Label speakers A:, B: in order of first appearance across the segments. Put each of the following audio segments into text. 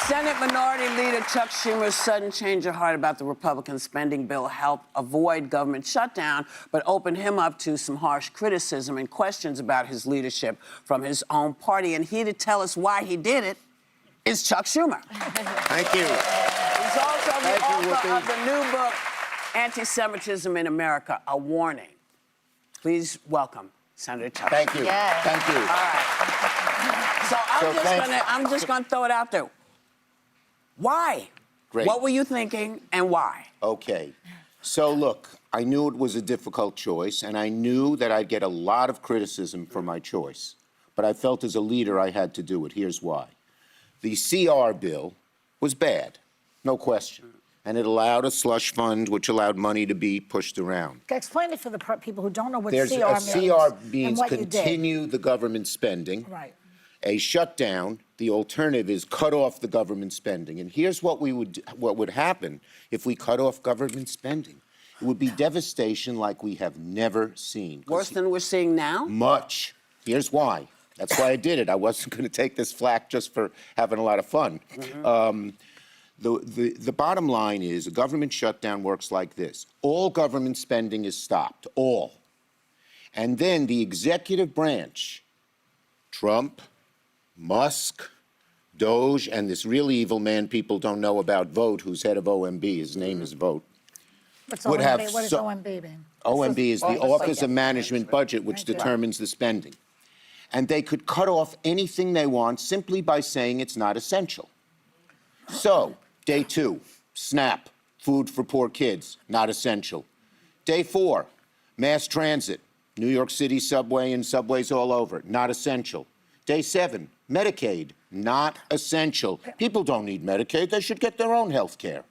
A: Senate Minority Leader Chuck Schumer's sudden change of heart about the Republican spending bill helped avoid government shutdown, but opened him up to some harsh criticism and questions about his leadership from his own party. And here to tell us why he did it is Chuck Schumer.
B: Thank you.
A: He's also the author of the new book, Anti-Semitism in America, A Warning. Please welcome Senator Chuck.
B: Thank you.
C: Yes.
B: Thank you.
A: All right. So I'm just gonna throw it out there. Why?
B: Great.
A: What were you thinking and why?
B: Okay. So look, I knew it was a difficult choice, and I knew that I'd get a lot of criticism for my choice. But I felt as a leader I had to do it. Here's why. The CR bill was bad, no question. And it allowed a slush fund, which allowed money to be pushed around.
C: Explain it for the people who don't know what
B: There's
C: CR
B: a
C: means.
B: CR means
C: and what you did.
B: continue the government spending.
C: Right.
B: A shutdown, the alternative is cut off the government spending. And here's what would happen if we cut off government spending. It would be devastation like we have never seen.
A: Worse than we're seeing now?
B: Much. Here's why. That's why I did it. I wasn't going to take this flack just for having a lot of fun. Mm-hmm. The bottom line is a government shutdown works like this. All government spending is stopped, all. And then the executive branch, Trump, Musk, Doge, and this really evil man people don't know about, Vote, who's head of OMB, his name is Vote.
C: What's
B: would
C: OMB?
B: have
C: What does OMB mean?
B: OMB is the Office of Management Budget, which determines the spending. And they could cut off anything they want simply by saying it's not essential. So, day 2, SNAP, food for poor kids, not essential. Day 4, mass transit, New York City subway and subways all over, not essential. Day 7, Medicaid, not essential. People don't need Medicaid, they should get their own health care.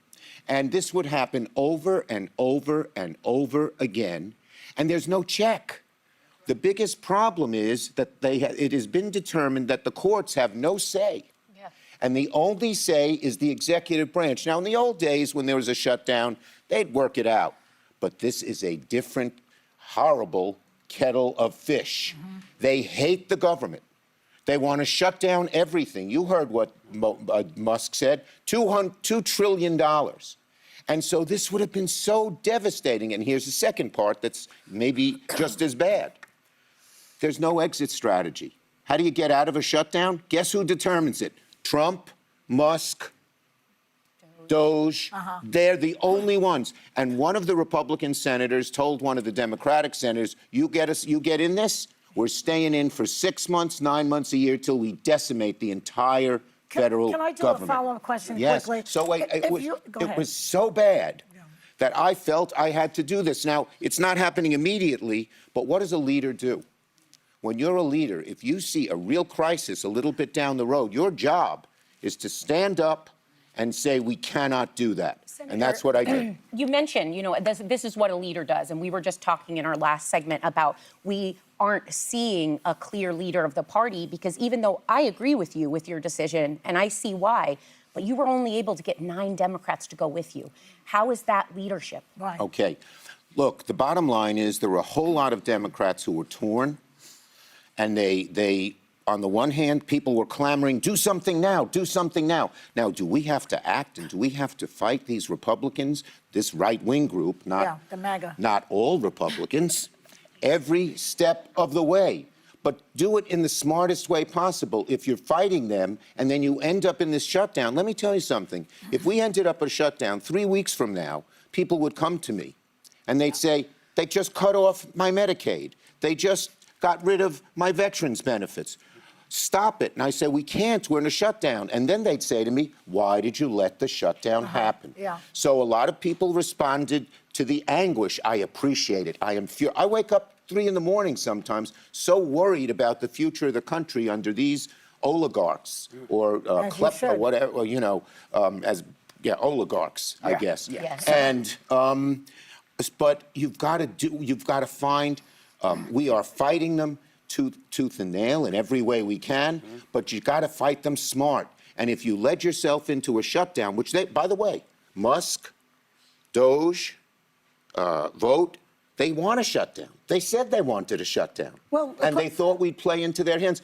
B: And this would happen over and over and over again, and there's no check. The biggest problem is that it has been determined that the courts have no say. Yeah. And the only say is the executive branch. Now, in the old days, when there was a shutdown, they'd work it out. But this is a different, horrible kettle of fish. Mm-hmm. They hate the government. They want to shut down everything. You heard what Musk said, $2 trillion. And so this would have been so devastating. And here's the second part that's maybe just as bad. There's no exit strategy. How do you get out of a shutdown? Guess who determines it? Trump, Musk, Doge. They're the only ones. And one of the Republican senators told one of the Democratic senators, you get in this, we're staying in for 6 months, 9 months, a year, till we decimate the entire federal government.
C: Can I do a follow-up question quickly?
B: So wait, it was so bad that I felt I had to do this. Now, it's not happening immediately, but what does a leader do? When you're a leader, if you see a real crisis a little bit down the road, your job is to stand up and say, we cannot do that. Senator, and that's what I did.
D: You mentioned, this is what a leader does. And we were just talking in our last segment about we aren't seeing a clear leader of the party, because even though I agree with you with your decision, and I see why, but you were only able to get 9 Democrats to go with you. How is that leadership?
C: Right.
B: Okay. Look, the bottom line is there were a whole lot of Democrats who were torn. And they, on the one hand, people were clamoring, do something now, do something now. Now, do we have to act and do we have to fight these Republicans, this right-wing group,
C: the MAGA.
B: Not all Republicans, every step of the way. But do it in the smartest way possible. If you're fighting them and then you end up in this shutdown, let me tell you something. If we ended up a shutdown 3 weeks from now, people would come to me and they'd say, they just cut off my Medicaid. They just got rid of my veterans benefits. Stop it. And I say, we can't, we're in a shutdown. And then they'd say to me, why did you let the shutdown happen?
C: Yeah.
B: So a lot of people responded to the anguish. I appreciate it. I am furious. I wake up 3 in the morning sometimes, so worried about the future of the country under these oligarchs or or whatever, oligarchs, I guess.
D: Yes.
B: And but you've got to find. We are fighting them tooth and nail in every way we can, but you got to fight them smart. And if you led yourself into a shutdown, which they, by the way, Musk, Doge, Vote, they want a shutdown. They said they wanted a shutdown.
C: Well,
B: and they thought we'd play into their hands.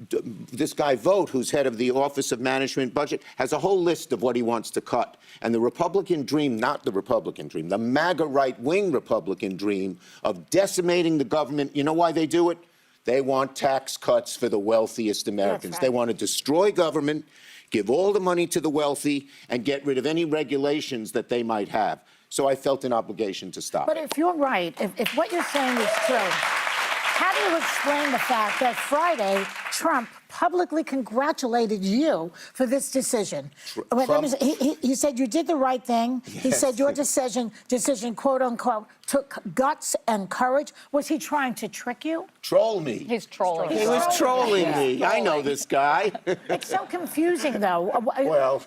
B: this guy Vogt, who's head of the Office of Management Budget, has a whole list of what he wants to cut. And the Republican dream, not the Republican dream, the MAGA right-wing Republican dream of decimating the government, you know why they do it? They want tax cuts for the wealthiest Americans.
C: Right.
B: They want to destroy government, give all the money to the wealthy, and get rid of any regulations that they might have. So I felt an obligation to stop.
C: But if you're right, if what you're saying is true, how do you explain the fact that Friday Trump publicly congratulated you for this decision? He said you did the right thing.
B: Yes.
C: He said your decision, quote unquote, took guts and courage. Was he trying to trick you?
B: Troll me.
D: He's trolling.
B: He was trolling me. I know this guy.
C: It's so confusing, though.
B: Well,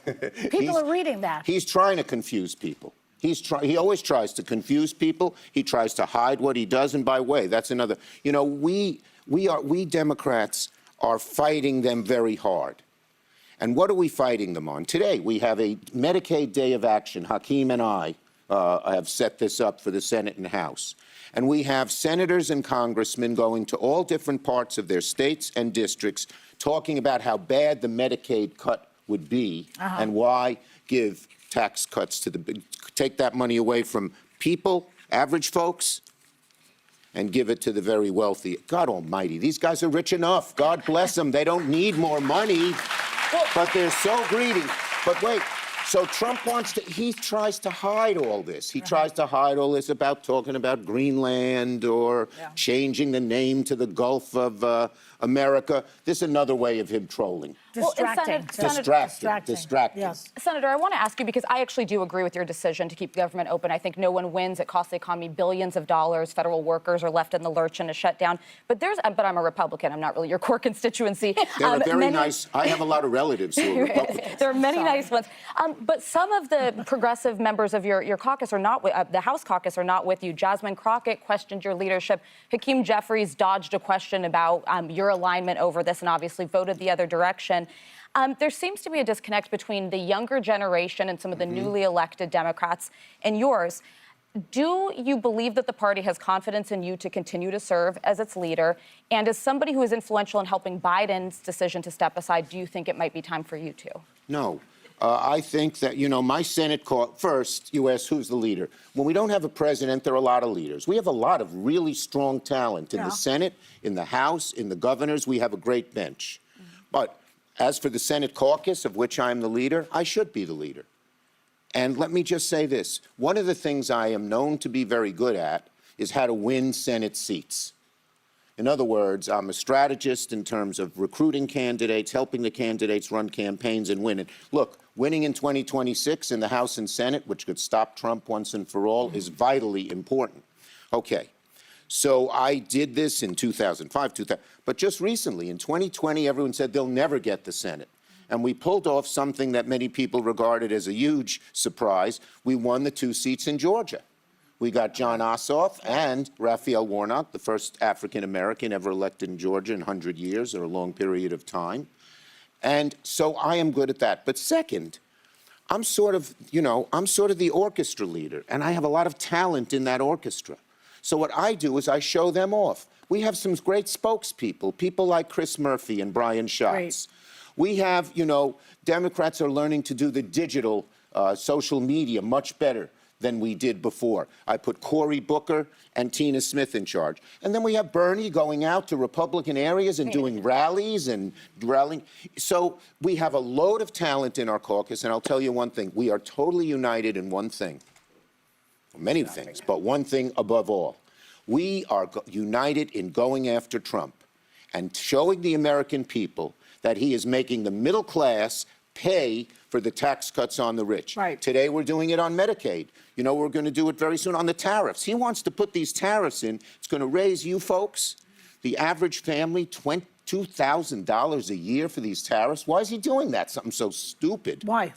C: People are reading that.
B: He's trying to confuse people. He always tries to confuse people. He tries to hide what he does. And by the way, that's another. You know, we Democrats are fighting them very hard. And what are we fighting them on? Today, we have a Medicaid Day of Action. Hakeem and I have set this up for the Senate and House. And we have senators and congressmen going to all different parts of their states and districts talking about how bad the Medicaid cut would be and why give tax cuts to take that money away from people, average folks, and give it to the very wealthy. God almighty, these guys are rich enough. God bless them. They don't need more money, but they're so greedy. But wait, so Trump he tries to hide all this. He tries to hide all this about talking about Greenland or changing the name to the Gulf of America. This is another way of him trolling.
C: Distracting.
B: Distracting.
C: Yes.
D: Senator, I want to ask you, because I actually do agree with your decision to keep government open. I think no one wins. It costs the economy billions of dollars. Federal workers are left in the lurch in a shutdown. But I'm a Republican. I'm not really your core constituency.
B: They're very nice. I have a lot of relatives who are Republicans.
D: There are many nice ones. But some of the progressive members of your caucus are not the House caucus are not with you. Jasmine Crockett questioned your leadership. Hakeem Jeffries dodged a question about your alignment over this and obviously voted the other direction. There seems to be a disconnect between the younger generation and some of the newly elected Democrats and yours. Do you believe that the party has confidence in you to continue to serve as its leader? And as somebody who is influential in helping Biden's decision to step aside, do you think it might be time for you to?
B: No. I think that, my Senate first, you asked who's the leader. When we don't have a president, there are a lot of leaders. We have a lot of really strong talent in the Senate, in the House, in the governors. We have a great bench. But as for the Senate caucus, of which I'm the leader, I should be the leader. And let me just say this. One of the things I am known to be very good at is how to win Senate seats. In other words, I'm a strategist in terms of recruiting candidates, helping the candidates run campaigns and win it. Look, winning in 2026 in the House and Senate, which could stop Trump once and for all, is vitally important. Okay, so I did this in 2005, but just recently, in 2020, everyone said they'll never get the Senate. And we pulled off something that many people regarded as a huge surprise. We won the 2 seats in Georgia. We got John Ossoff and Raphael Warnock, the first African-American ever elected in Georgia in 100 years or a long period of time. And so I am good at that. But second, I'm sort of the orchestra leader, and I have a lot of talent in that orchestra. So what I do is I show them off. We have some great spokespeople, people like Chris Murphy and Brian Schatz.
C: Great.
B: We have, Democrats are learning to do the digital social media much better than we did before. I put Cory Booker and Tina Smith in charge. And then we have Bernie going out to Republican areas and doing rallies and rallying. So we have a load of talent in our caucus, and I'll tell you one thing. We are totally united in one thing. Many things, but one thing above all. We are united in going after Trump and showing the American people that he is making the middle class pay for the tax cuts on the rich.
C: Right.
B: Today, we're doing it on Medicaid. We're going to do it very soon on the tariffs. He wants to put these tariffs in. It's going to raise you folks, the average family, $2,000 a year for these tariffs. Why is he doing that? Something so stupid.
C: Why?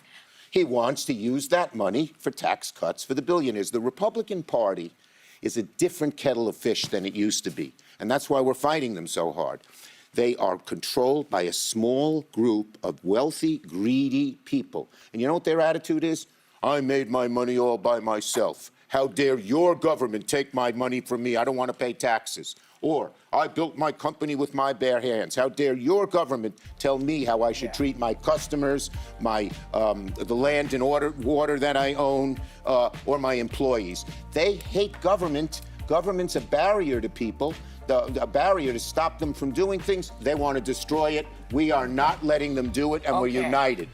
B: He wants to use that money for tax cuts for the billionaires. The Republican Party is a different kettle of fish than it used to be. And that's why we're fighting them so hard. They are controlled by a small group of wealthy, greedy people. And you know what their attitude is? I made my money all by myself. How dare your government take my money from me? I don't want to pay taxes. Or, I built my company with my bare hands. How dare your government tell me how I should treat my customers, the land and water that I own, or my employees. They hate government. Government's a barrier to people, a barrier to stop them from doing things. They want to destroy it. We are not letting them do it, and we're united.